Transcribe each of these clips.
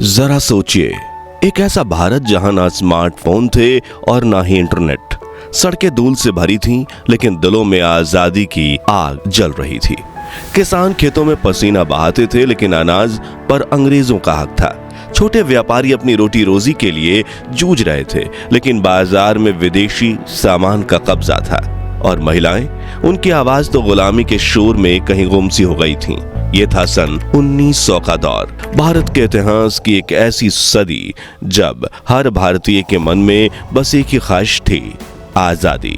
जरा सोचिए, एक ऐसा भारत जहां ना स्मार्टफोन थे और ना ही इंटरनेट। सड़कें धूल से भरी थीं, लेकिन दिलों में आजादी की आग जल रही थी। किसान खेतों में पसीना बहाते थे, लेकिन अनाज पर अंग्रेजों का हक था। छोटे व्यापारी अपनी रोटी रोजी के लिए जूझ रहे थे, लेकिन बाजार में विदेशी सामान का कब्जा था। और महिलाएं, उनकी आवाज तो गुलामी के शोर में कहीं गुमसी हो गई थीं। ये था सन 1900 का दौर, भारत के इतिहास की एक ऐसी सदी जब हर भारतीय के मन में बस एक ही ख्वाहिश थी, आजादी।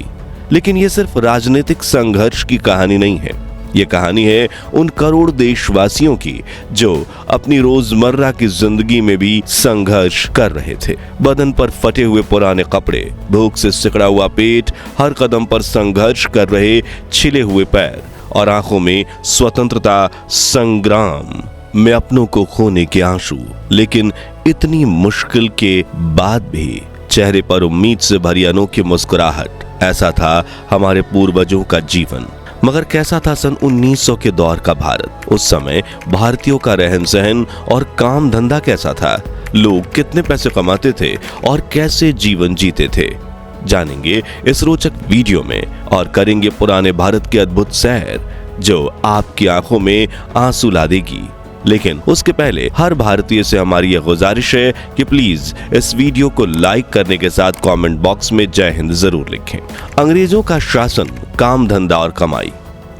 लेकिन ये सिर्फ राजनीतिक संघर्ष की कहानी नहीं है, ये कहानी है उन करोड़ देशवासियों की जो अपनी रोजमर्रा की जिंदगी में भी संघर्ष कर रहे थे। बदन पर फटे हुए पुराने कपड़े, भूख से सिकड़ा हुआ पेट, हर कदम पर संघर्ष कर रहे छिले हुए पैर और आंखों में स्वतंत्रता संग्राम में अपनों को खोने के आंसू। लेकिन इतनी मुश्किल के बाद भी चेहरे पर उम्मीद से भरी अनोखी मुस्कुराहट। ऐसा था हमारे पूर्वजों का जीवन। मगर कैसा था सन 1900 के दौर का भारत? उस समय भारतीयों का रहन सहन और काम धंधा कैसा था? लोग कितने पैसे कमाते थे और कैसे जीवन जीते थे? जानेंगे इस रोचक वीडियो में और करेंगे पुराने भारत के अद्भुत सैर जो आपकी आंखों में आंसू ला देगी। लेकिन उसके पहले हर भारतीय से हमारी यह गुजारिश है कि प्लीज इस वीडियो को लाइक करने के साथ कमेंट बॉक्स में जय हिंद जरूर लिखें। अंग्रेजों का शासन, काम धंधा और कमाई।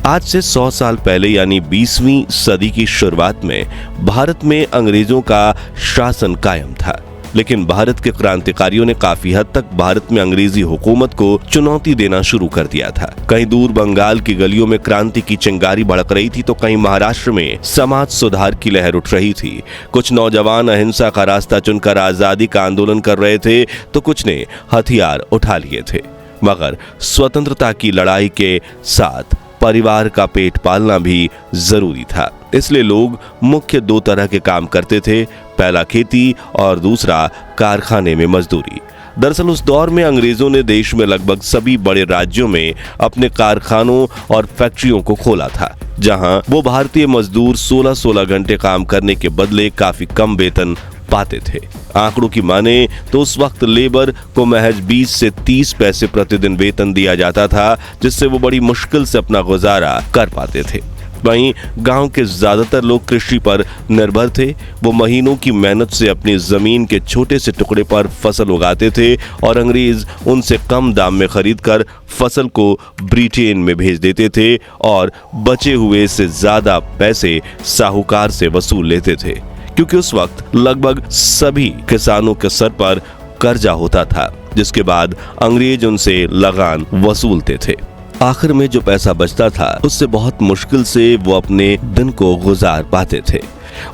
आज से 100 साल पहले यानी 20वीं सदी की शुरुआत में भारत में अंग्रेजों का शासन कायम था। लेकिन भारत के क्रांतिकारियों ने काफी हद तक भारत में अंग्रेजी हुकूमत को चुनौती देना शुरू कर दिया था। कहीं दूर बंगाल की गलियों में क्रांति की चिंगारी भड़क रही थी, तो कहीं महाराष्ट्र में समाज सुधार की लहर उठ रही थी। कुछ नौजवान अहिंसा का रास्ता चुनकर आजादी का आंदोलन कर रहे थे, तो कुछ ने हथियार उठा लिए थे। मगर स्वतंत्रता की लड़ाई के साथ परिवार का पेट पालना भी जरूरी था। इसलिए लोग मुख्य 2 तरह के काम करते थे, पहला खेती और दूसरा कारखाने में मजदूरी। दरअसल उस दौर में अंग्रेजों ने देश में लगभग सभी बड़े राज्यों में अपने कारखानों और फैक्ट्रियों को खोला था, जहां वो भारतीय मजदूर 16-16 घंटे काम करने के बदले काफी कम वेतन पाते थे। आंकड़ों की माने तो उस वक्त लेबर को महज 20 से 30 पैसे प्रतिदिन वेतन दिया जाता था, जिससे वो बड़ी मुश्किल से अपना गुजारा कर पाते थे। वहीं गांव के ज्यादातर लोग कृषि पर निर्भर थे। वो महीनों की मेहनत से अपनी जमीन के छोटे से टुकड़े पर फसल उगाते थे और अंग्रेज उनसे कम दाम में खरीदकर फसल को ब्रिटेन में भेज देते थे और बचे हुए से ज्यादा पैसे साहूकार से वसूल लेते थे, क्योंकि उस वक्त लगभग सभी किसानों के सर पर कर्जा होता था, जिसके बाद अंग्रेज उनसे लगान वसूलते थे। आखिर में जो पैसा बचता था उससे बहुत मुश्किल से वो अपने दिन को गुजार पाते थे।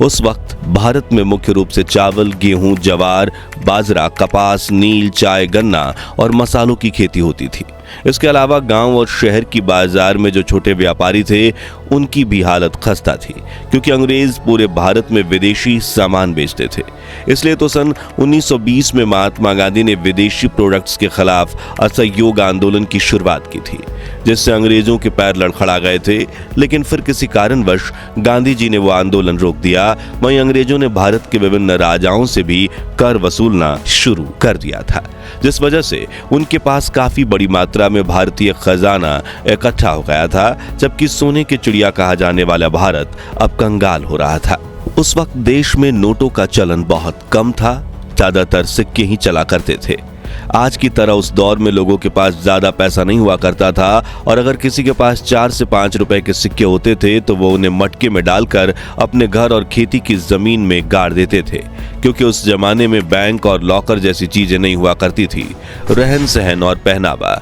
उस वक्त भारत में मुख्य रूप से चावल, गेहूं, जवार, बाजरा, कपास, नील, चाय, गन्ना और मसालों की खेती होती थी। इसके अलावा गांव और शहर की बाजार में जो छोटे व्यापारी थे उनकी भी हालत खस्ता थी, क्योंकि अंग्रेज पूरे भारत में विदेशी सामान बेचते थे। इसलिए तो सन 1920 में महात्मा गांधी ने विदेशी प्रोडक्ट्स के खिलाफ असहयोग आंदोलन की शुरुआत की थी, जिससे अंग्रेजों के पैर लड़खड़ा गए थे। लेकिन फिर किसी कारणवश गांधी जी ने वो आंदोलन रोक दिया। वहीं अंग्रेजों ने भारत के विभिन्न राजाओं से भी कर वसूलना शुरू कर दिया था, जिस वजह से उनके पास काफी बड़ी मात्रा में भारतीय खजाना इकट्ठा हो गया था। जबकि सोने की चिड़िया कहा जाने वाला भारत अब कंगाल हो रहा था। उस वक्त देश में नोटों का चलन बहुत कम था, ज्यादातर सिक्के ही चला करते थे। आज की तरह उस दौर में लोगों के पास ज्यादा पैसा नहीं हुआ करता था, और अगर किसी के पास 4 से 5 रुपए के सिक्के होते थे तो वो उन्हें मटके में डालकर अपने घर और खेती की जमीन में गाड़ देते थे, क्योंकि उस जमाने में बैंक और लॉकर जैसी चीजें नहीं हुआ करती थी। रहन सहन और पहनावा।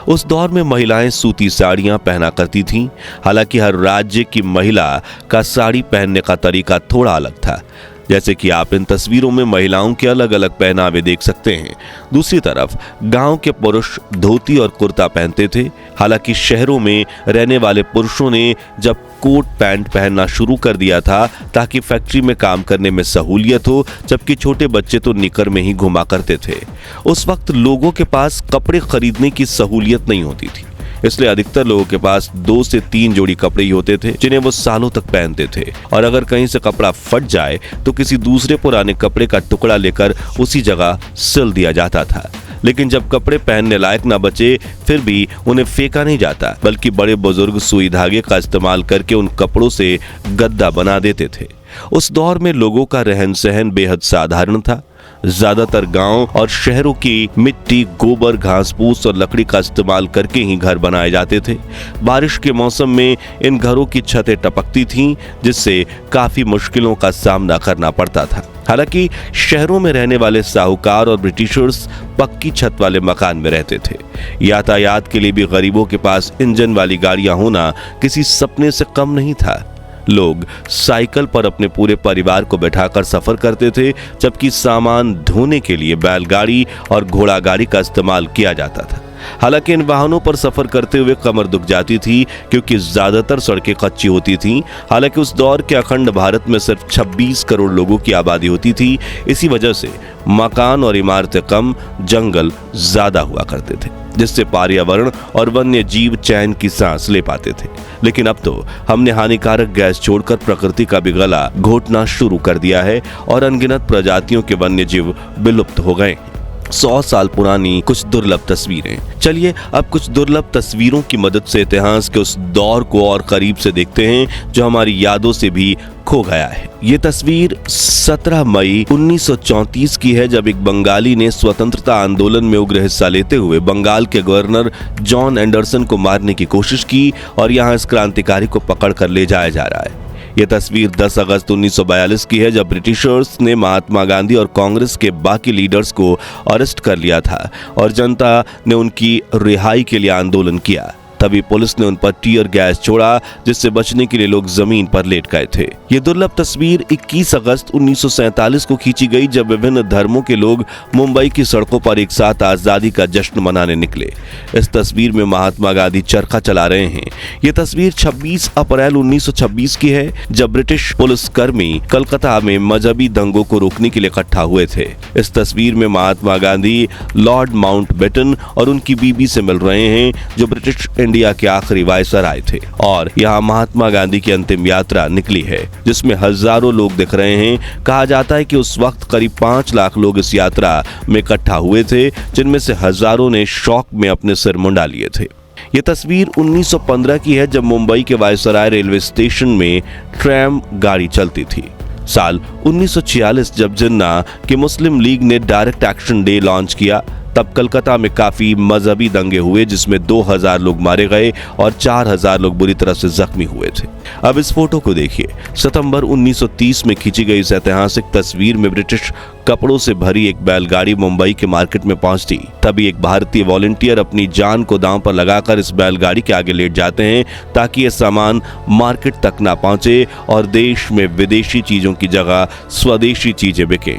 उस दौर में महिलाएं सूती साड़ियां पहना करती थीं। हालांकि हर राज्य की महिला का साड़ी पहनने का तरीका थोड़ा अलग था, जैसे कि आप इन तस्वीरों में महिलाओं के अलग अलग पहनावे देख सकते हैं। दूसरी तरफ गांव के पुरुष धोती और कुर्ता पहनते थे। हालांकि शहरों में रहने वाले पुरुषों ने जब कोट पैंट पहनना शुरू कर दिया था ताकि फैक्ट्री में काम करने में सहूलियत हो, जबकि छोटे बच्चे तो निकर में ही घुमा करते थे। उस वक्त लोगों के पास कपड़े खरीदने की सहूलियत नहीं होती थी, इसलिए अधिकतर लोगों के पास 2 से 3 जोड़ी कपड़े ही होते थे जिन्हें वो सालों तक पहनते थे। और अगर कहीं से कपड़ा फट जाए तो किसी दूसरे पुराने कपड़े का टुकड़ा लेकर उसी जगह सिल दिया जाता था। लेकिन जब कपड़े पहनने लायक ना बचे फिर भी उन्हें फेंका नहीं जाता, बल्कि बड़े बुजुर्ग सुई धागे का इस्तेमाल करके उन कपड़ों से गद्दा बना देते थे। उस दौर में लोगों का रहन सहन बेहद साधारण था। ज्यादातर गांव और शहरों की मिट्टी, गोबर, घास फूस और लकड़ी का इस्तेमाल करके ही घर बनाए जाते थे। बारिश के मौसम में इन घरों की छतें टपकती थीं, जिससे काफी मुश्किलों का सामना करना पड़ता था। हालांकि शहरों में रहने वाले साहूकार और ब्रिटिशर्स पक्की छत वाले मकान में रहते थे। यातायात के लिए भी गरीबों के पास इंजन वाली गाड़ियां होना किसी सपने से कम नहीं था। लोग साइकिल पर अपने पूरे परिवार को बैठाकर सफर करते थे, जबकि सामान ढोने के लिए बैलगाड़ी और घोड़ा गाड़ी का इस्तेमाल किया जाता था। हालांकि इन वाहनों पर सफर करते हुए कमर दुख जाती थी, क्योंकि ज्यादातर सड़कें कच्ची होती थीं। हालांकि उस दौर के अखंड भारत में सिर्फ 26 करोड़ लोगों की आबादी होती थी। इसी वजह से मकान और इमारतें कम, जंगल ज्यादा हुआ करते थे, जिससे पर्यावरण और वन्य जीव चैन की सांस ले पाते थे। लेकिन अब तो हमने हानिकारक गैस छोड़कर प्रकृति का भी गला घोटना शुरू कर दिया है और अनगिनत प्रजातियों के वन्य जीव विलुप्त हो गए। 100 साल पुरानी कुछ दुर्लभ तस्वीरें। चलिए अब कुछ दुर्लभ तस्वीरों की मदद से इतिहास के उस दौर को और करीब से देखते हैं जो हमारी यादों से भी खो गया है। ये तस्वीर 17 मई 1934 की है, जब एक बंगाली ने स्वतंत्रता आंदोलन में उग्र हिस्सा लेते हुए बंगाल के गवर्नर जॉन एंडरसन को मारने की कोशिश की और यहाँ इस क्रांतिकारी को पकड़ कर ले जाया जा रहा है। यह तस्वीर 10 अगस्त 1942 की है, जब ब्रिटिशर्स ने महात्मा गांधी और कांग्रेस के बाकी लीडर्स को अरेस्ट कर लिया था और जनता ने उनकी रिहाई के लिए आंदोलन किया। तभी पुलिस ने उन पर टीयर गैस छोड़ा, जिससे बचने के लिए लोग जमीन पर लेट गए थे। ये दुर्लभ तस्वीर 21 अगस्त 1947 को खींची गई, जब विभिन्न धर्मों के लोग मुंबई की सड़कों पर एक साथ आजादी का जश्न मनाने निकले। इस तस्वीर में महात्मा गांधी चरखा चला रहे हैं। ये तस्वीर 26 अप्रैल 1926 की है, जब ब्रिटिश पुलिसकर्मी कलकत्ता में मजहबी दंगों को रोकने के लिए इकट्ठा हुए थे। इस तस्वीर में महात्मा गांधी लॉर्ड माउंटबेटन और उनकी बीबी से मिल रहे हैं, जो ब्रिटिश इंडिया के आखिरी वायसराय थे। और यहाँ महात्मा गांधी की अंतिम यात्रा निकली है, जिसमें हजारों लोग दिख रहे हैं। कहा जाता है कि उस वक्त करीब 5 लाख लोग इस यात्रा में इकट्ठा हुए थे, जिनमें से हजारों ने शौक में अपने सिर मुंडा लिए थे। ये तस्वीर 1915 की है, जब मुंबई के वायसराय रेलवे स्टेशन में ट्रैम गाड़ी चलती थी। साल 1946 जब जिन्ना के मुस्लिम लीग ने डायरेक्ट एक्शन डे लॉन्च किया, तब कलकत्ता में काफी मजहबी दंगे हुए, जिसमें 2000 लोग मारे गए और 4000 लोग बुरी तरह से जख्मी हुए थे। अब इस फोटो को देखिए। सितंबर 1930 में खींची गई इस ऐतिहासिक तस्वीर में ब्रिटिश कपड़ों से भरी एक बैलगाड़ी मुंबई के मार्केट में पहुंचती। तभी एक भारतीय वॉलंटियर अपनी जान को दांव पर लगाकर इस बैलगाड़ी के आगे लेट जाते हैं, ताकि ये सामान मार्केट तक ना पहुंचे और देश में विदेशी चीजों की जगह स्वदेशी चीजें बिके।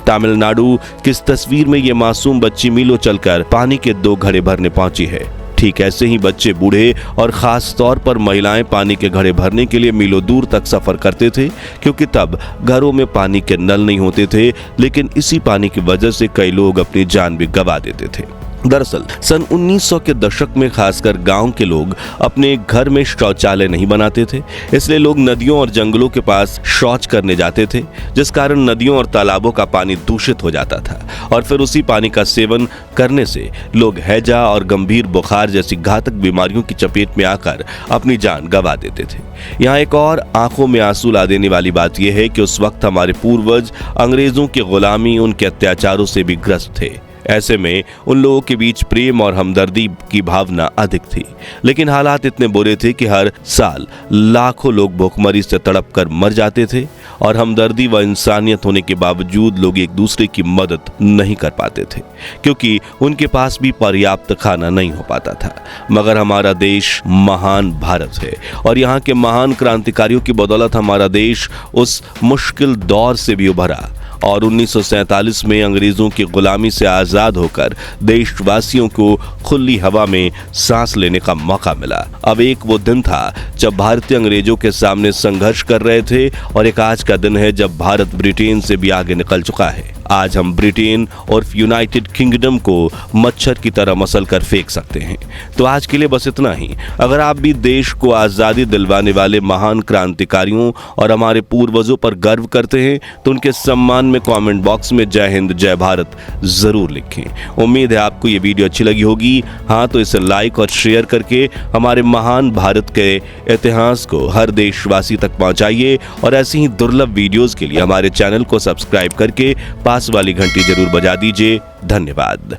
तमिलनाडु की इस तस्वीर में ये मासूम बच्ची मीलों चलकर पानी के 2 घड़े भरने पहुंची है। ठीक ऐसे ही बच्चे, बूढ़े और खास तौर पर महिलाएं पानी के घड़े भरने के लिए मीलों दूर तक सफर करते थे, क्योंकि तब घरों में पानी के नल नहीं होते थे। लेकिन इसी पानी की वजह से कई लोग अपनी जान भी गंवा देते थे। दरअसल सन 1900 के दशक में खासकर गांव के लोग अपने घर में शौचालय नहीं बनाते थे, इसलिए लोग नदियों और जंगलों के पास शौच करने जाते थे, जिस कारण नदियों और तालाबों का पानी दूषित हो जाता था और फिर उसी पानी का सेवन करने से लोग हैजा और गंभीर बुखार जैसी घातक बीमारियों की चपेट में आकर अपनी जान गंवा देते थे। यहाँ एक और आंखों में आंसू ला देने वाली बात यह है कि उस वक्त हमारे पूर्वज अंग्रेजों की गुलामी, उनके अत्याचारों से भी ग्रस्त थे। ऐसे में उन लोगों के बीच प्रेम और हमदर्दी की भावना अधिक थी। लेकिन हालात इतने बुरे थे कि हर साल लाखों लोग भूखमरी से तड़प कर मर जाते थे और हमदर्दी व इंसानियत होने के बावजूद लोग एक दूसरे की मदद नहीं कर पाते थे, क्योंकि उनके पास भी पर्याप्त खाना नहीं हो पाता था। मगर हमारा देश महान भारत है और यहाँ के महान क्रांतिकारियों की बदौलत हमारा देश उस मुश्किल दौर से भी उभरा और 1947 में अंग्रेजों की गुलामी से आजाद होकर देशवासियों को खुली हवा में सांस लेने का मौका मिला। अब एक वो दिन था जब भारतीय अंग्रेजों के सामने संघर्ष कर रहे थे और एक आज का दिन है जब भारत ब्रिटेन से भी आगे निकल चुका है। आज हम ब्रिटेन और यूनाइटेड किंगडम को मच्छर की तरह मसल कर फेंक सकते हैं। तो आज के लिए बस इतना ही। अगर आप भी देश को आज़ादी दिलवाने वाले महान क्रांतिकारियों और हमारे पूर्वजों पर गर्व करते हैं तो उनके सम्मान में कमेंट बॉक्स में जय हिंद जय भारत जरूर लिखें। उम्मीद है आपको ये वीडियो अच्छी लगी होगी। हाँ तो इसे लाइक और शेयर करके हमारे महान भारत के इतिहास को हर देशवासी तक पहुंचाइए और ऐसी ही दुर्लभ वीडियोस के लिए हमारे चैनल को सब्सक्राइब करके पास वाली घंटी जरूर बजा दीजिए। धन्यवाद।